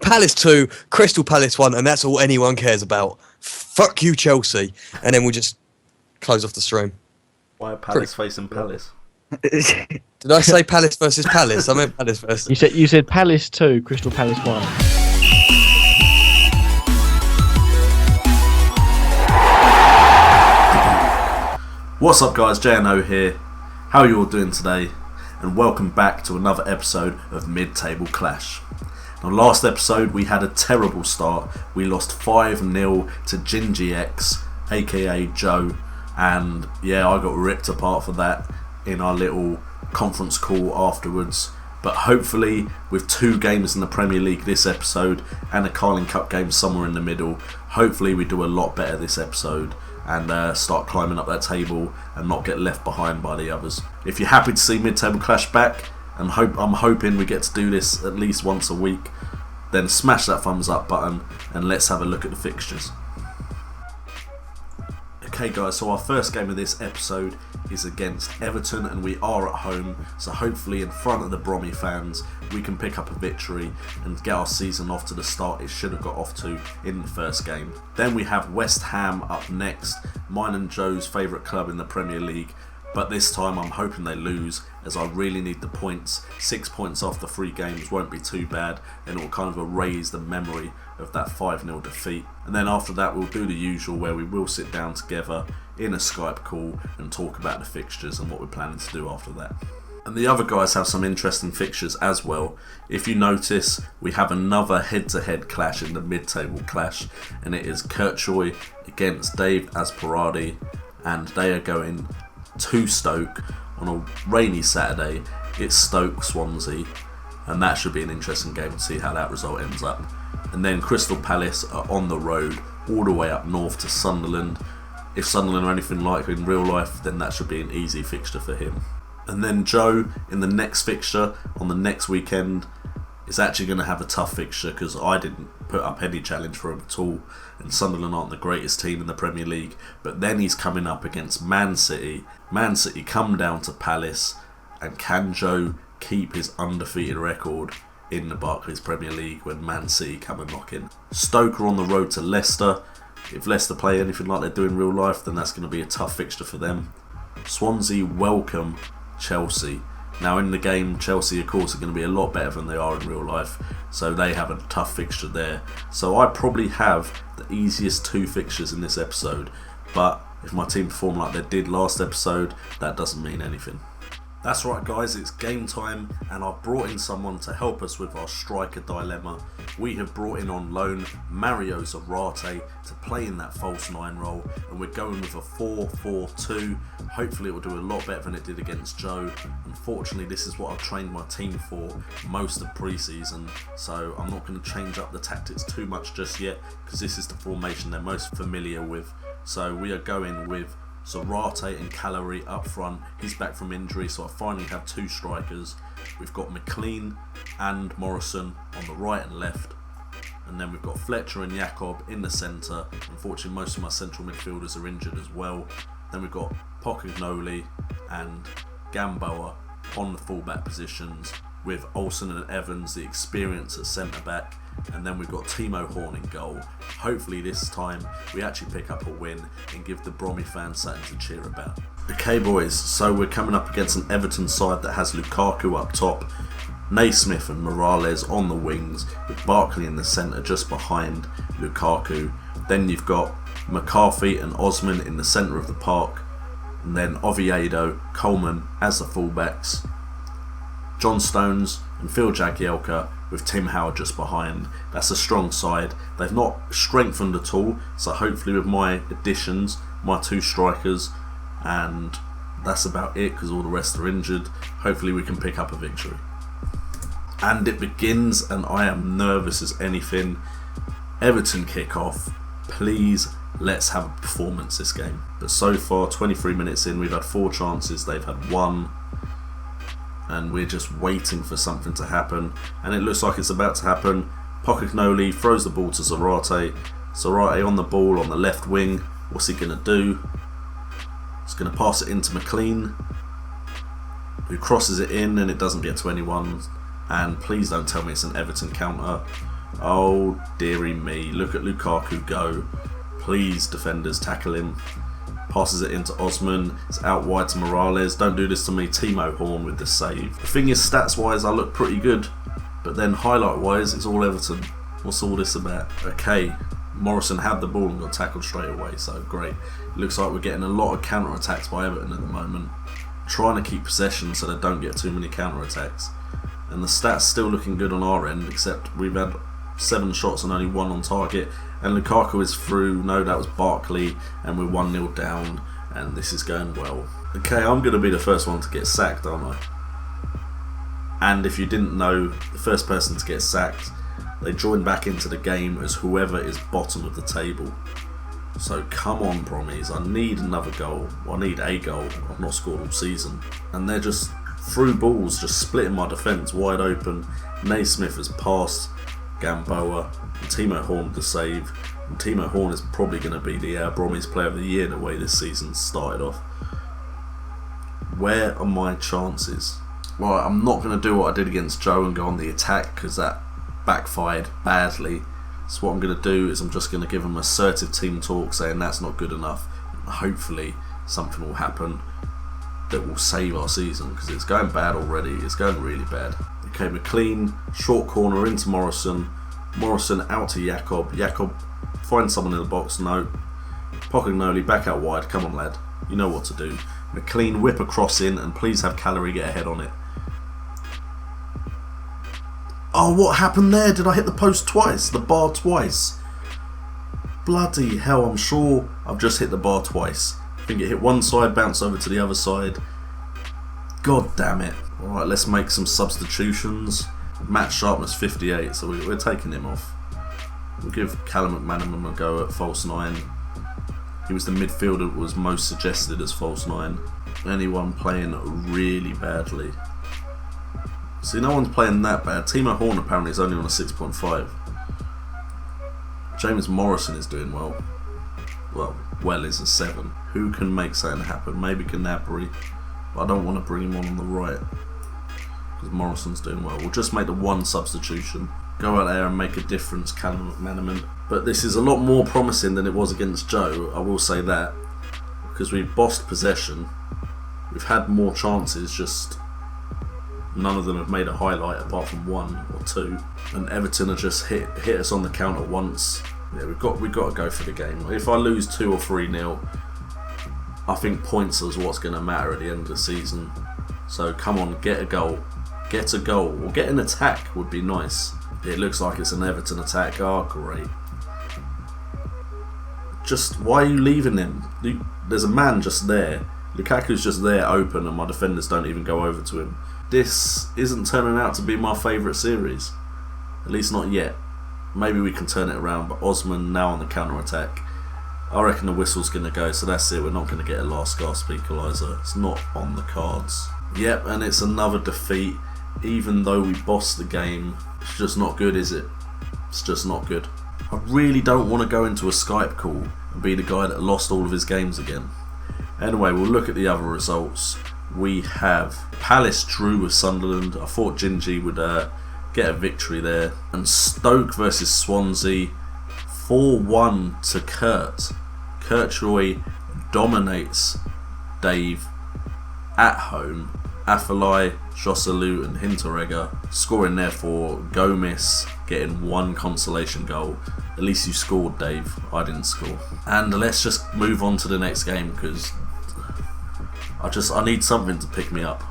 Palace 2, Crystal Palace 1, and that's all anyone cares about. Fuck you, Chelsea. And then we'll just close off the stream. Why are Palace facing Palace? Did I say Palace versus Palace? I meant Palace versus... You said Palace 2, Crystal Palace 1. What's up guys, JNO here. How are you all doing today? And welcome back to another episode of Mid-Table Clash. Now last episode we had a terrible start. We lost 5-0 to GINGIEx, aka Joe. And yeah, I got ripped apart for that in our little conference call afterwards. But hopefully with 2 games in the Premier League this episode and a Carling Cup game somewhere in the middle, hopefully we do a lot better this episode and start climbing up that table and not get left behind by the others. If you're happy to see Mid-Table Clash back, and I'm hoping we get to do this at least once a week, then smash that thumbs up button and let's have a look at the fixtures. Okay guys, so our first game of this episode is against Everton and we are at home, so hopefully in front of the Brommy fans we can pick up a victory and get our season off to the start it should have got off to in the first game. Then we have West Ham up next, mine and Joe's favourite club in the Premier League, but this time I'm hoping they lose as I really need the points. 6 points off the 3 games won't be too bad and it will kind of erase the memory of that 5-0 defeat. And then after that we'll do the usual where we will sit down together in a Skype call and talk about the fixtures and what we're planning to do after that. And the other guys have some interesting fixtures as well. If you notice, we have another head-to-head clash in the Mid-Table Clash, and it is Kurtyoy against Dave Azzopardi, and they are going to Stoke on a rainy Saturday. It's Stoke Swansea, and that should be an interesting game to see how that result ends up. And then Crystal Palace are on the road all the way up north to Sunderland. If Sunderland are anything like in real life, then that should be an easy fixture for him. And then Joe, in the next fixture on the next weekend, is actually going to have a tough fixture because I didn't put up any challenge for him at all, and Sunderland aren't the greatest team in the Premier League. But then he's coming up against Man City. Man City come down to Palace, and can Joe keep his undefeated record in the Barclays Premier League when Man City come and knock in? Stoke are on the road to Leicester. If Leicester play anything like they do in real life, then that's going to be a tough fixture for them. Swansea welcome Chelsea. Now in the game, Chelsea of course are going to be a lot better than they are in real life, so they have a tough fixture there. So I probably have the easiest 2 fixtures in this episode, but if my team perform like they did last episode, that doesn't mean anything. That's right guys, it's game time and I've brought in someone to help us with our striker dilemma. We have brought in on loan Mario Zarate to play in that false 9 role, and we're going with a 4-4-2. Hopefully it will do a lot better than it did against Joe. Unfortunately this is what I've trained my team for most of pre-season, so I'm not going to change up the tactics too much just yet because this is the formation they're most familiar with. So we are going with Zarate and Callery up front. He's back from injury, so I finally have 2 strikers. We've got McLean and Morrison on the right and left, and then we've got Fletcher and Jakob in the centre. Unfortunately most of my central midfielders are injured as well. Then we've got Pocagnoli and Gamboa on the fullback positions, with Olsen and Evans, the experience at centre back, and then we've got Timo Horn in goal. Hopefully this time we actually pick up a win and give the Brommy fans something to cheer about. Okay boys, so we're coming up against an Everton side that has Lukaku up top, Naismith and Morales on the wings, with Barkley in the centre just behind Lukaku. Then you've got McCarthy and Osman in the centre of the park, and then Oviedo, Coleman as the fullbacks, John Stones and Phil Jagielka with Tim Howard just behind. That's a strong side. They've not strengthened at all, so hopefully with my additions, my 2 strikers, and that's about it because all the rest are injured, hopefully we can pick up a victory. And it begins, and I am nervous as anything. Everton kick off. Please, let's have a performance this game. But so far, 23 minutes in, we've had 4 chances, they've had 1. And we're just waiting for something to happen, and it looks like it's about to happen. Pocagnoli throws the ball to Zarate. Zarate on the ball on the left wing. What's he going to do? He's going to pass it into McLean, who crosses it in, and it doesn't get to anyone. And please don't tell me it's an Everton counter. Oh, dearie me. Look at Lukaku go. Please, defenders, tackle him. Passes it into Osman. It's out wide to Morales. Don't do this to me. Timo Horn with the save. The thing is, stats-wise, I look pretty good. But then highlight-wise, it's all Everton. What's all this about? Okay, Morrison had the ball and got tackled straight away, so great. It looks like we're getting a lot of counter-attacks by Everton at the moment. Trying to keep possession so they don't get too many counter-attacks. And the stats still looking good on our end, except we've had 7 shots and only 1 on target. And Lukaku is through. No, that was Barkley, and we're 1-0 down, and this is going well. Okay, I'm going to be the first one to get sacked, aren't I? And if you didn't know, the first person to get sacked, they join back into the game as whoever is bottom of the table. So come on, Brommies, I need another goal. Well, I need a goal. I've not scored all season. And they're just through balls, just splitting my defence wide open. Naismith has passed Gamboa, and Timo Horn to save. And Timo Horn is probably going to be the Brommies Player of the Year the way this season started off. Where are my chances? Well, I'm not going to do what I did against Joe and go on the attack because that backfired badly. So what I'm going to do is I'm just going to give them assertive team talk saying that's not good enough. And hopefully something will happen that will save our season because it's going bad already. It's going really bad. Okay, McLean, short corner into Morrison. Morrison out to Jakob. Jakob finds someone in the box. No. Pocognoli back out wide. Come on, lad. You know what to do. McLean whip across in and please have Calorie get a head on it. Oh, what happened there? Did I hit the post twice? The bar twice? Bloody hell, I'm sure I've just hit the bar twice. I think it hit one side, bounced over to the other side. God damn it. Alright, let's make some substitutions. Match sharpness 58, so we're taking him off. We'll give Callum McManaman a go at false 9. He was the midfielder that was most suggested as false 9. Anyone playing really badly? See, no one's playing that bad. Timo Horn apparently is only on a 6.5. James Morrison is doing well. Well is a 7. Who can make something happen? Maybe Gnabry. But I don't want to bring him on the right. Because Morrison's doing well. We'll just make the one substitution. Go out there and make a difference, Callum McManaman. But this is a lot more promising than it was against Joe, I will say that. Because we've bossed possession. We've had more chances, just none of them have made a highlight apart from 1 or 2. And Everton have just hit us on the counter once. Yeah, we've got to go for the game. If I lose 2 or 3-0, I think points is what's going to matter at the end of the season. So come on, get a goal. Get a goal. Or get an attack would be nice. It looks like it's an Everton attack. Oh, great. Just, why are you leaving him? There's a man just there. Lukaku's just there open and my defenders don't even go over to him. This isn't turning out to be my favourite series. At least not yet. Maybe we can turn it around, but Osman now on the counter-attack. I reckon the whistle's going to go, so that's it. We're not going to get a last gasp equaliser. It's not on the cards. Yep, and it's another defeat. Even though we bossed the game, it's just not good, is it? It's just not good. I really don't want to go into a Skype call and be the guy that lost all of his games again. Anyway, we'll look at the other results. We have Palace drew with Sunderland. I thought Gingy would get a victory there. And Stoke versus Swansea, 4-1 to Kurt. Kurtyoy dominates Dave at home. Afellay, Joselu and Hinteregger scoring there for Gomez, getting 1 consolation goal. At least you scored, Dave. I didn't score. And let's just move on to the next game because I need something to pick me up.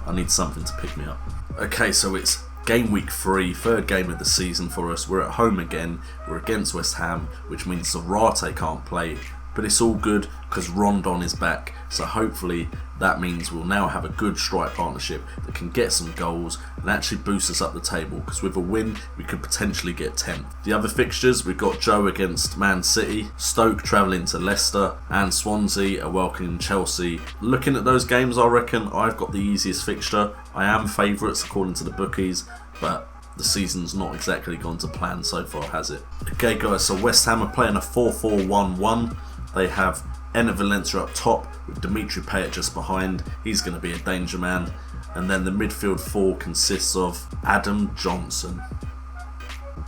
Okay, so it's game week 3, third game of the season for us. We're at home again. We're against West Ham, which means Zarate can't play. But it's all good because Rondon is back. So hopefully that means we'll now have a good strike partnership that can get some goals and actually boost us up the table. Because with a win, we could potentially get 10th. The other fixtures, we've got Joe against Man City, Stoke travelling to Leicester, and Swansea are welcoming Chelsea. Looking at those games, I reckon I've got the easiest fixture. I am favourites according to the bookies, but the season's not exactly gone to plan so far, has it? Okay guys, so West Ham are playing a 4-4-1-1. They have Enner Valencia up top with Dimitri Payet just behind. He's going to be a danger man. And then the midfield 4 consists of Adam Johnson,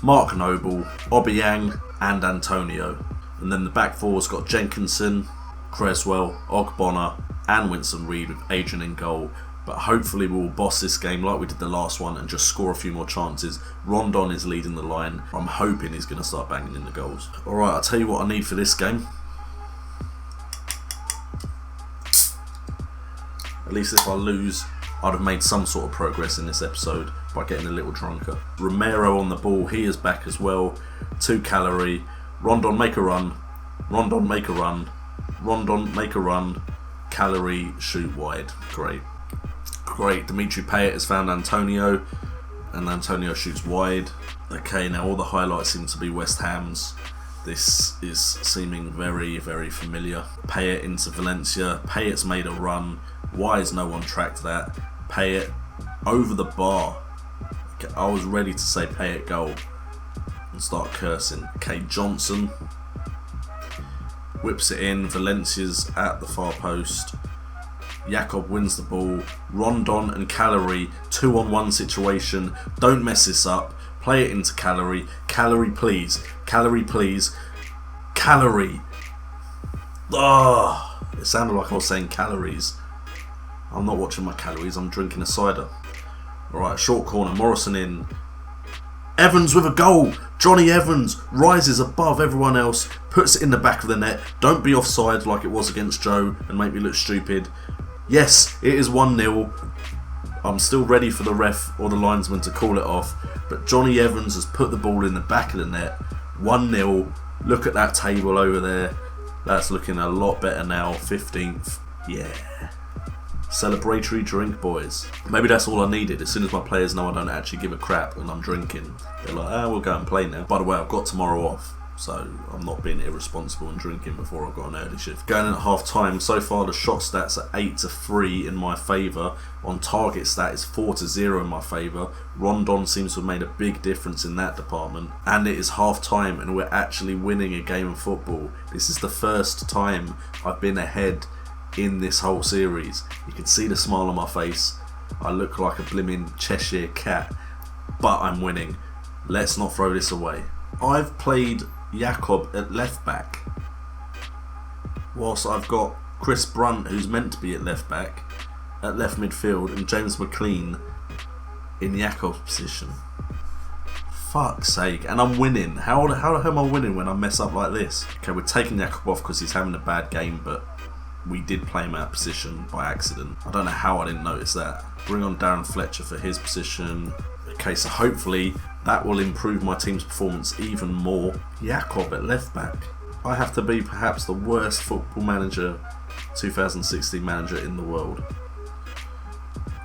Mark Noble, Obiang and Antonio. And then the back four's got Jenkinson, Creswell, Ogbonna and Winston Reid with Adrian in goal. But hopefully we'll boss this game like we did the last one and just score a few more chances. Rondon is leading the line. I'm hoping he's going to start banging in the goals. Alright, I'll tell you what I need for this game. At least if I lose, I'd have made some sort of progress in this episode by getting a little drunker. Romero on the ball, he is back as well. 2 Calorie. Rondon make a run. Rondon make a run. Rondon make a run. Calorie shoot wide. Great. Great. Dimitri Payet has found Antonio. And Antonio shoots wide. Okay, now all the highlights seem to be West Ham's. This is seeming very, very familiar. Payet into Valencia. Payet's made a run. Why has no one tracked that? Payet over the bar. Okay, I was ready to say Payet goal and start cursing. Okay, Johnson whips it in. Valencia's at the far post. Jakob wins the ball. Rondon and Calorie 2-on-1 situation. Don't mess this up. Play it into Calorie. Calorie please. Calorie please. Calorie. Ah, it sounded like I was saying calories. I'm not watching my calories, I'm drinking a cider. Alright, short corner, Morrison in. Evans with a goal! Johnny Evans rises above everyone else, puts it in the back of the net. Don't be offside like it was against Joe and make me look stupid. Yes, it is 1-0. I'm still ready for the ref or the linesman to call it off. But Johnny Evans has put the ball in the back of the net. 1-0. Look at that table over there. That's looking a lot better now. 15th. Yeah. Celebratory drink, boys. Maybe that's all I needed. As soon as my players know I don't actually give a crap and I'm drinking, they're like, ah, we'll go and play now. By the way, I've got tomorrow off, so I'm not being irresponsible and drinking before I've got an early shift. Going in at half time, so far the shot stats are 8-3 in my favour. On target stat is 4-0 in my favour. Rondon seems to have made a big difference in that department. And it is half time and we're actually winning a game of football. This is the first time I've been ahead in this whole series. You can see the smile on my face. I look like a blimmin' Cheshire cat, but I'm winning. Let's not throw this away. I've played Jakob at left back, whilst I've got Chris Brunt, who's meant to be at left back, at left midfield, and James McLean in Jakob's position. Fuck's sake, and I'm winning. How the hell am I winning when I mess up like this? Okay, we're taking Jakob off because he's having a bad game, but we did play him out of position by accident. I don't know how I didn't notice that. Bring on Darren Fletcher for his position. Okay, so hopefully that will improve my team's performance even more. Jakob at left back. I have to be perhaps the worst football manager, 2016 manager in the world.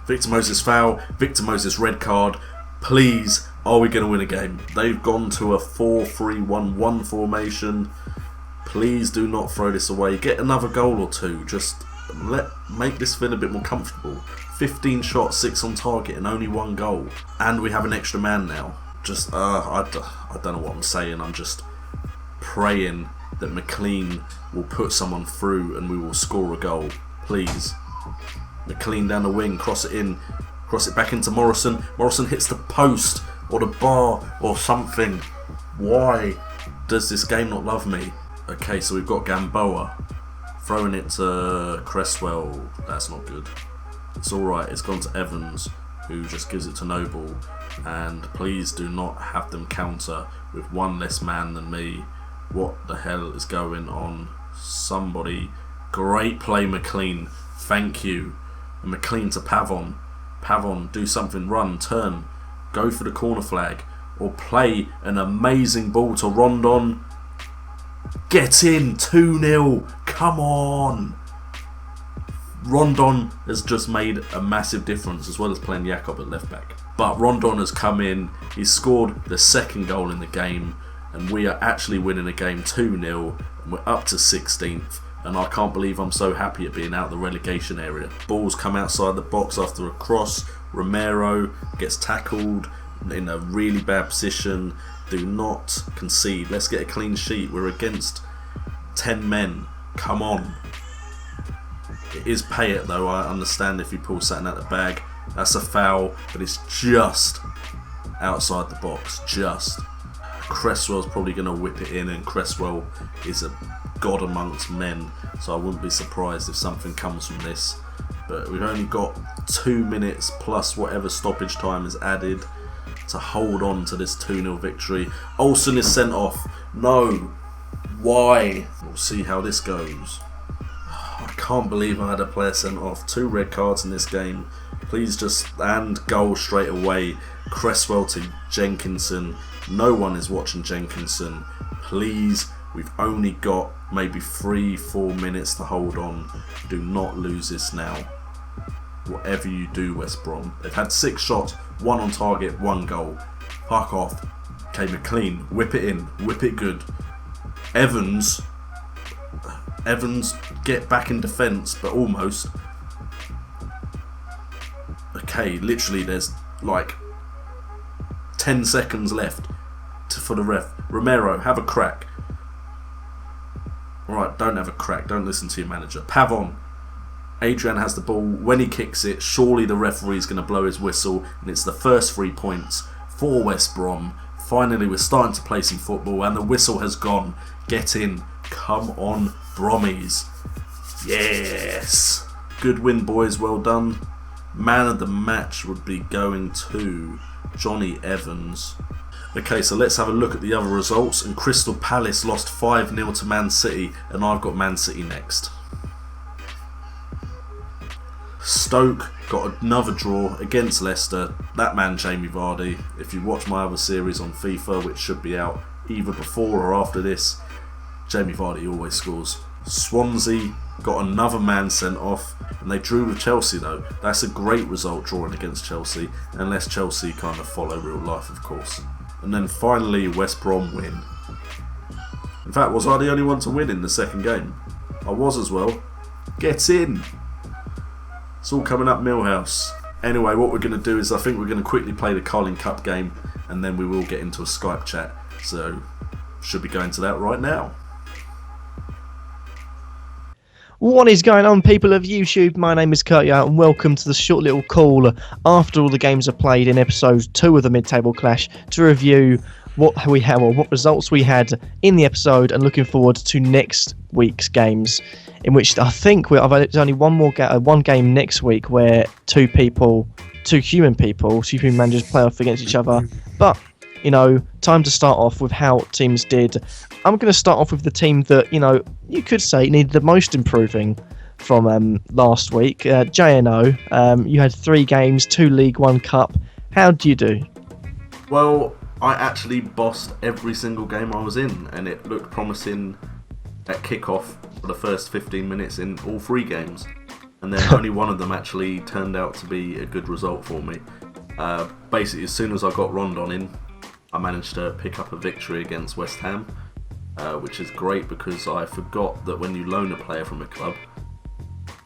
Victor Moses foul. Victor Moses red card. Please, are we going to win a game? They've gone to a 4-3-1-1 formation. Please do not throw this away. Get another goal or two. Just make this feel a bit more comfortable. 15 shots, 6 on target and only 1 goal. And we have an extra man now. Just, I don't know what I'm saying. I'm just praying that McLean will put someone through and we will score a goal. Please. McLean down the wing, cross it in. Cross it back into Morrison. Morrison hits the post or the bar or something. Why does this game not love me? Okay, so we've got Gamboa throwing it to Cresswell. That's not good. It's alright, it's gone to Evans, who just gives it to Noble. And please do not have them counter with one less man than me. What the hell is going on? Somebody. Great play, McLean. Thank you. And McLean to Pavon. Pavon, do something, run, turn, go for the corner flag, or play an amazing ball to Rondon. Get in, 2-0, come on. Rondon has just made a massive difference, as well as playing Jakob at left back. But Rondon has come in, he's scored the second goal in the game, and we are actually winning a game 2-0, and we're up to 16th. And I can't believe I'm so happy at being out the relegation area. Balls come outside the box after a cross. Romero gets tackled in a really bad position. Do not concede. Let's get a clean sheet. We're against 10 men. Come on. It is Payet though. I understand if he pulls something out the bag. That's a foul, but it's just outside the box. Just. Cresswell's probably going to whip it in, and Cresswell is a god amongst men, so I wouldn't be surprised if something comes from this. But we've only got 2 minutes plus whatever stoppage time is added to hold on to this 2-0 victory. Olsen is sent off. No. Why? We'll see how this goes. I can't believe I had a player sent off. 2 red cards in this game. Please just, and goal straight away. Cresswell to Jenkinson. No one is watching Jenkinson. Please, we've only got maybe 3-4 minutes to hold on. Do not lose this now. Whatever you do, West Brom. They've had 6 shots, 1 on target, 1 goal. Fuck off. Okay, McLean, whip it in, whip it good. Evans, get back in defence, but almost. Okay, literally there's like 10 seconds left for the ref. Romero, have a crack. Alright, don't have a crack, don't listen to your manager. Pavon. Adrian has the ball. When he kicks it, surely the referee's going to blow his whistle, and it's the first 3 points for West Brom. Finally, we're starting to play some football, and the whistle has gone. Get in. Come on, Brommies. Yes. Good win, boys. Well done. Man of the match would be going to Johnny Evans. Okay, so let's have a look at the other results. And Crystal Palace lost 5-0 to Man City, and I've got Man City next. Stoke got another draw against Leicester. That man Jamie Vardy, if you watch my other series on FIFA, which should be out either before or after this, Jamie Vardy always scores. Swansea got another man sent off, and they drew with Chelsea though. That's a great result, drawing against Chelsea, unless Chelsea kind of follow real life, of course. And then finally, West Brom win. In fact, was I the only one to win in the second game? I was as well. Get in! It's all coming up Millhouse. Anyway, what we're going to do is I think we're going to quickly play the Carling Cup game, and then we will get into a Skype chat. So, should be going to that right now. What is going on, people of YouTube? My name is Kurtyoy, and welcome to the short little call after all the games are played in episode 2 of the Mid-Table Clash to review what we had, or what results we had in the episode, and looking forward to next week's games, in which I think there's only one game next week where two human managers play off against each other. But time to start off with how teams did. I'm going to start off with the team that you could say needed the most improving from last week. JNO, you had 3 games, 2 League 1 Cup. How do you do? Well, I actually bossed every single game I was in, and it looked promising at kick-off for the first 15 minutes in all 3 games. And then only one of them actually turned out to be a good result for me. Basically, as soon as I got Rondon in, I managed to pick up a victory against West Ham, which is great because I forgot that when you loan a player from a club,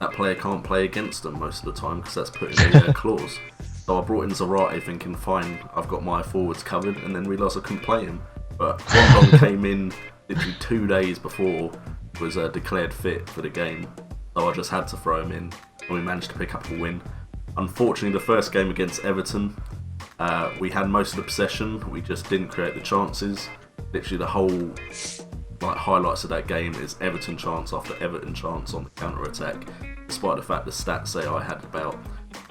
that player can't play against them most of the time because that's put in a clause. So I brought in Zarate thinking, fine, I've got my forwards covered, and then realised I couldn't play him. But Rondon came in literally 2 days before he was declared fit for the game, so I just had to throw him in, and we managed to pick up a win. Unfortunately, the first game against Everton, we had most of the possession, we just didn't create the chances. Literally the whole highlights of that game is Everton chance after Everton chance on the counter-attack. Despite the fact the stats say I had about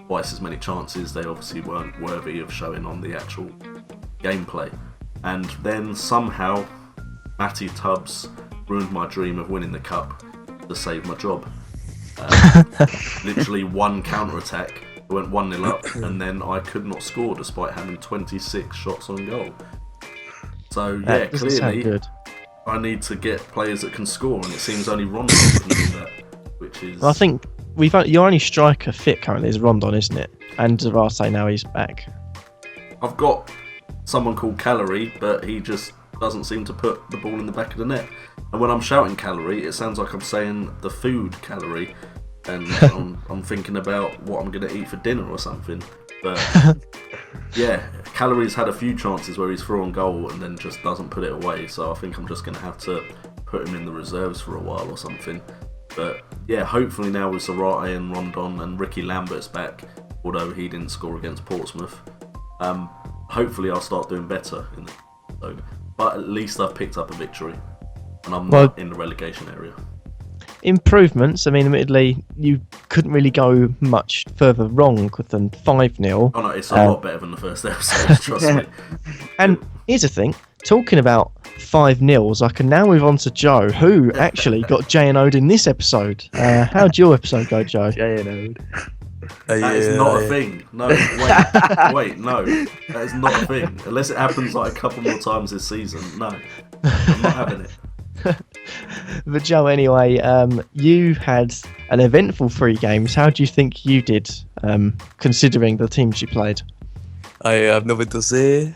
twice as many chances, they obviously weren't worthy of showing on the actual gameplay. And then somehow Matty Tubbs ruined my dream of winning the cup to save my job. Literally one counter-attack, went 1-0 up, and then I could not score despite having 26 shots on goal. So yeah, clearly I need to get players that can score, and it seems only Rondon can do that, which is... Well, I think your only striker fit currently is Rondon, isn't it? And Zarate now he's back. I've got someone called Calorie, but he just doesn't seem to put the ball in the back of the net. And when I'm shouting calorie, it sounds like I'm saying the food calorie, and I'm thinking about what I'm going to eat for dinner or something. But yeah, Calorie's had a few chances where he's through on goal and then just doesn't put it away, so I think I'm just going to have to put him in the reserves for a while or something. But yeah, hopefully now with Zarate and Rondon and Ricky Lambert's back, although he didn't score against Portsmouth, hopefully I'll start doing better in the episode. but at least I've picked up a victory, and I'm not in the relegation area. Improvements. I mean, admittedly, you couldn't really go much further wrong than 5-0. Oh no, it's a lot better than the first episode, trust me. And here's the thing, talking about 5-0s, I can now move on to Joe, who actually got J&O'd in this episode. How'd your episode go, Joe? J&O'd. That is not a thing. No, wait, no. That is not a thing. Unless it happens like a couple more times this season. No, I'm not having it. But Joe, anyway, you had an eventful 3 games. How do you think you did, considering the teams you played? I have nothing to say.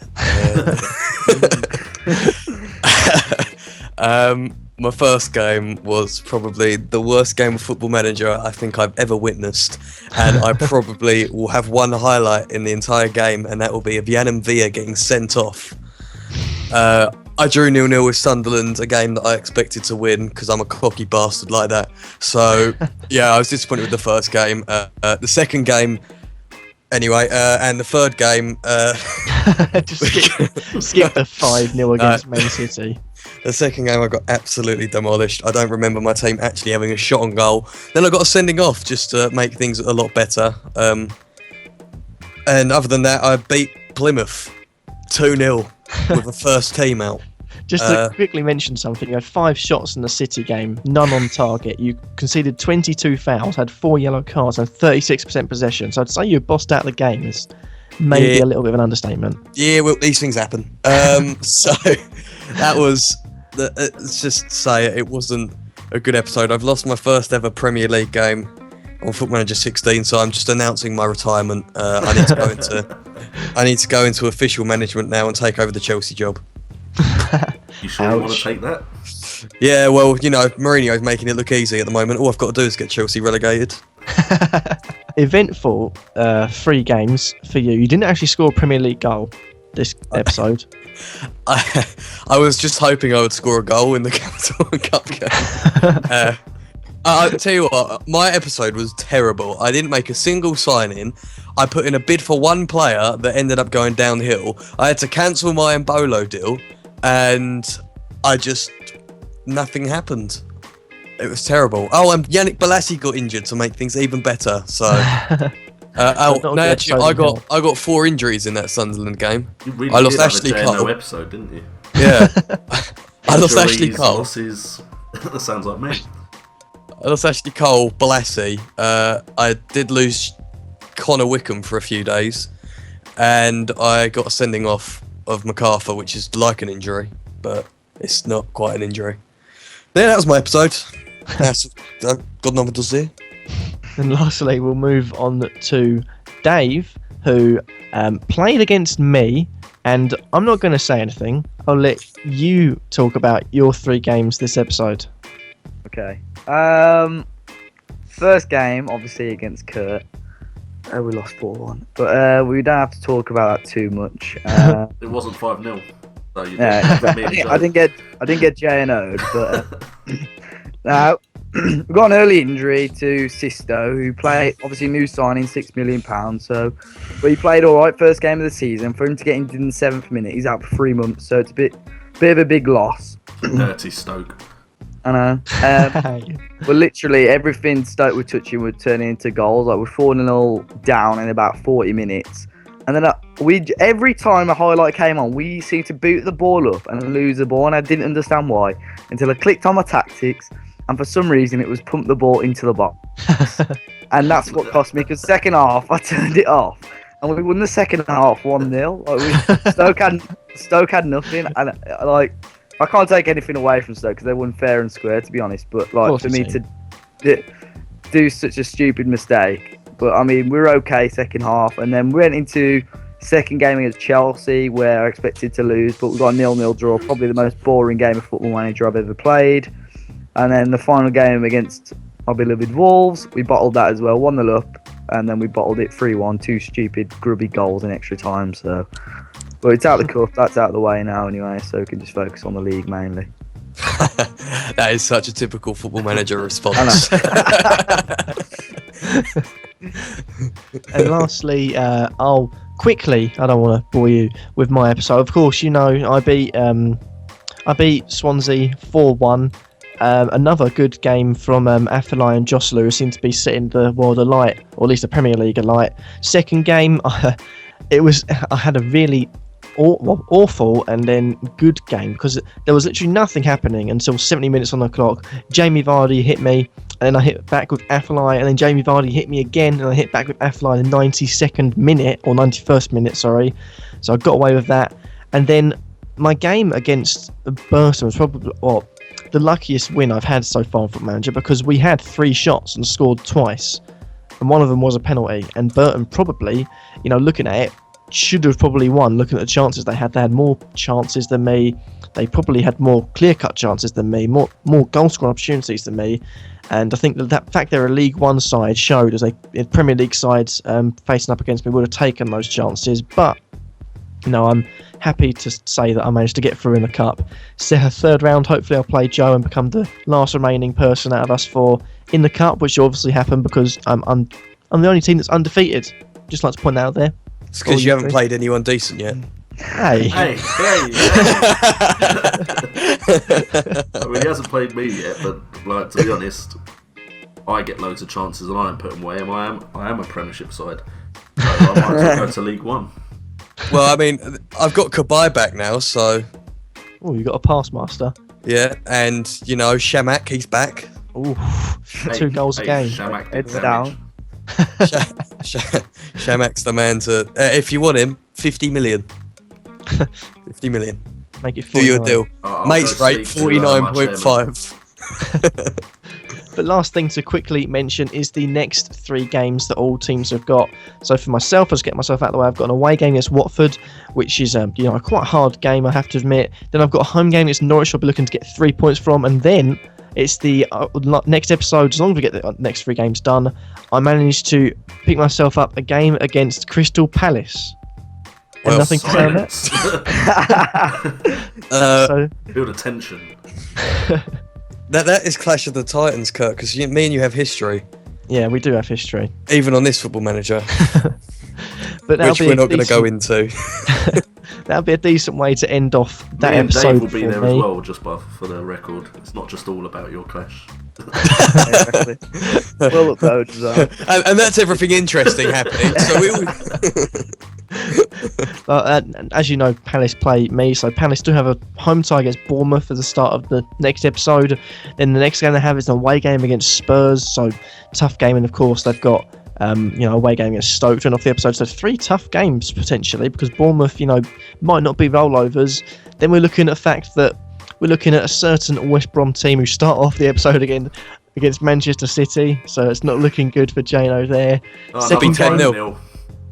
My first game was probably the worst game of Football Manager I think I've ever witnessed, and I probably will have one highlight in the entire game, and that will be of Yann Villa getting sent off. I drew 0-0 with Sunderland, a game that I expected to win because I'm a cocky bastard like that. So, yeah, I was disappointed with the first game. The second game, anyway, and the third game... Just skip the 5-0 against Man City. The second game I got absolutely demolished. I don't remember my team actually having a shot on goal. Then I got a sending off just to make things a lot better. And other than that, I beat Plymouth 2-0 with the first team out. Just to quickly mention something, you had 5 shots in the City game, none on target. You conceded 22 fouls, had 4 yellow cards, and 36% possession. So I'd say you bossed out the game. Is maybe a little bit of an understatement. Yeah, well, these things happen. So that was, let's just say it wasn't a good episode. I've lost my first ever Premier League game on Football Manager 16, so I'm just announcing my retirement. I need to go into official management now and take over the Chelsea job. You sure you want to take that? Yeah, well, you know, Mourinho's making it look easy at the moment. All I've got to do is get Chelsea relegated. Eventful 3 games for you. You didn't actually score a Premier League goal this episode. I was just hoping I would score a goal in the Capital Cup game. I'll tell you what, my episode was terrible. I didn't make a single sign-in. I put in a bid for one player that ended up going downhill. I had to cancel my Embolo deal, and nothing happened. It was terrible. Oh, and Yannick Bolasie got injured to make things even better. So, actually, I got 4 injuries in that Sunderland game. You really I lost did Ashley have a Cole. J&O episode, didn't you? Yeah, I lost Ashley Injuries, Cole. Losses. That sounds like me. I lost Ashley Cole, Bolasie. I did lose Connor Wickham for a few days, and I got a sending off of MacArthur, which is like an injury, but it's not quite an injury. Yeah, that was my episode. I've got nothing to say. And lastly, we'll move on to Dave, who played against me, and I'm not going to say anything. I'll let you talk about your 3 games this episode. Okay. First game, obviously against Kurt. We lost 4-1, but we don't have to talk about that too much. It wasn't 5-0. So you I didn't get J&O'd, but now we got an early injury to Sisto, who played obviously new signing, £6 million. So, but he played all right first game of the season. For him to get injured in the 7th minute, he's out for 3 months. So it's a bit of a big loss. Dirty Stoke. I know. But literally everything Stoke were touching would turn into goals. Like we're 4-0 down in about 40 minutes. And then every time a highlight came on, we seemed to boot the ball up and lose the ball. And I didn't understand why until I clicked on my tactics. And for some reason, it was pump the ball into the box. And that's what cost me, because second half, I turned it off. And we won the second half 1-0. Like Stoke had nothing. And I can't take anything away from Stoke because they won fair and square, to be honest. But like for me to do such a stupid mistake. But I mean, we were okay second half, and then we went into second game against Chelsea where I expected to lose, but we got a 0-0 draw. Probably the most boring game of Football Manager I've ever played. And then the final game against our beloved Wolves, we bottled that as well, 1-0 up, and then we bottled it 3-1. 2 stupid grubby goals in extra time. So. But it's out of the cup, that's out of the way now anyway, so we can just focus on the league mainly. That is such a typical Football Manager response. And lastly, I'll quickly, I don't want to bore you with my episode. Of course, you know, I beat I beat Swansea 4-1. Another good game from A.F.C. and Joselu, who seem to be setting the world alight, or at least the Premier League alight. Second game, I had a really awful and then good game, because there was literally nothing happening until 70 minutes on the clock. Jamie Vardy hit me, and then I hit back with A.F.C. and then Jamie Vardy hit me again, and I hit back with A.F.C. in the 92nd minute, or 91st minute, sorry. So I got away with that. And then my game against Burton was probably the luckiest win I've had so far on Football Manager, because we had 3 shots and scored twice, and one of them was a penalty. And Burton probably, looking at it, should have probably won. Looking at the chances they had more chances than me. They probably had more clear-cut chances than me, more goal-scoring opportunities than me. And I think that fact they're a League One side showed, as Premier League sides facing up against me would have taken those chances. But I'm happy to say that I managed to get through in the cup. So third round, hopefully I'll play Joe and become the last remaining person out of us 4 in the cup, which will obviously happen because I'm the only team that's undefeated. Just like to point out there. It's because you haven't played anyone decent yet. Hey. Hey. I mean, he hasn't played me yet, but to be honest, I get loads of chances and I don't put them away. And I am a Premiership side, so I might as well go to League One. Well, I mean, I've got Kabay back now, so... Oh, you got a pass master. Yeah, and, Shamak, he's back. Ooh, 2 goals a game. Shamak It's down. Shamak's the man to... if you want him, 50 million. 50 million. Make it 49. Do your deal. I'll Mate's go rate, speak to, 49.5. But last thing to quickly mention is the next 3 games that all teams have got. So for myself, let's get myself out of the way, I've got an away game against Watford, which is a quite hard game, I have to admit. Then I've got a home game against Norwich I'll be looking to get 3 points from, and then it's the next episode. As long as we get the next 3 games done, I managed to pick myself up a game against Crystal Palace. And Well, nothing to say on that. So, Build a tension. That is Clash of the Titans, Kurt, because me and you have history, yeah, we do have history. even on this Football Manager, But that'll which be we're a not going to go decent- into. That'll be a decent way to end off that Me and episode Dave will be for there me. as well, just for the record. It's not just all about your clash. Exactly. We'll upload as well. and that's everything interesting happening. So we all... And as you know, Palace play me, so Palace do have a home tie against Bournemouth at the start of the next episode. Then the next game they have is an away game against Spurs, so tough game. And of course they've got away game against Stoke to end off the episode. So 3 tough games potentially, because Bournemouth, might not be rollovers. Then we're looking at the fact that we're looking at a certain West Brom team who start off the episode again against Manchester City, so it's not looking good for Jano there. Second Another game. 10-0.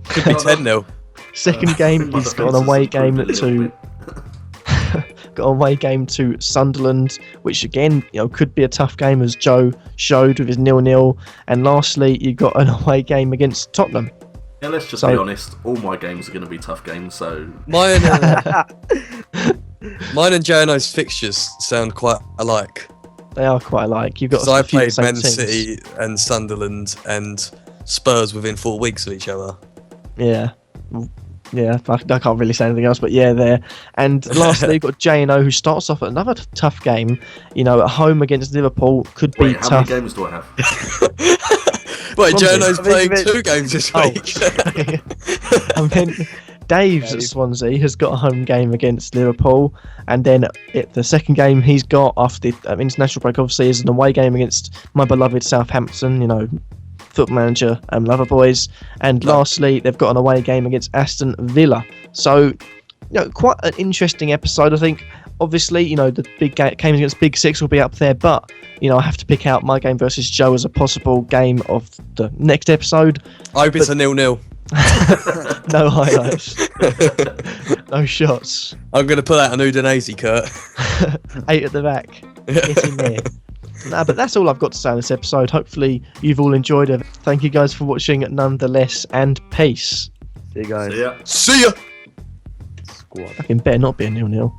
Could be 10-0. Second game, My he's got an defence away has game improved a little to Sunderland, which again, could be a tough game, as Joe showed with his 0-0. And lastly, you got an away game against Tottenham. Yeah, let's just So- be honest. All my games are going to be tough games, so Mine and Jano's fixtures sound quite alike. They are quite alike. You've got Because I a few played same Man teams. City and Sunderland and Spurs within 4 weeks of each other. Yeah. Yeah, I can't really say anything else, but yeah, there. And lastly, you've got J&O, who starts off at another tough game, at home against Liverpool. Could be wait, how tough. many games do I have? Wait, Swansea. Jano's playing 2 games this Oh. week. And then Dave's at Swansea has got a home game against Liverpool, and then the second game he's got after the international break obviously is an away game against my beloved Southampton, Football Manager lover boys. And lastly, they've got an away game against Aston Villa. So, quite an interesting episode, I think. Obviously, the big games against Big Six will be up there, but I have to pick out my game versus Joe as a possible game of the next episode. I hope it's a 0-0. No highlights, no shots. I'm going to pull out an Udinese, Kurt. 8 at the back. Get in there. Nah, but that's all I've got to say on this episode. Hopefully you've all enjoyed it. Thank you guys for watching nonetheless, and peace. See you guys. See ya. See ya! Squad. Fucking better not be a 0-0.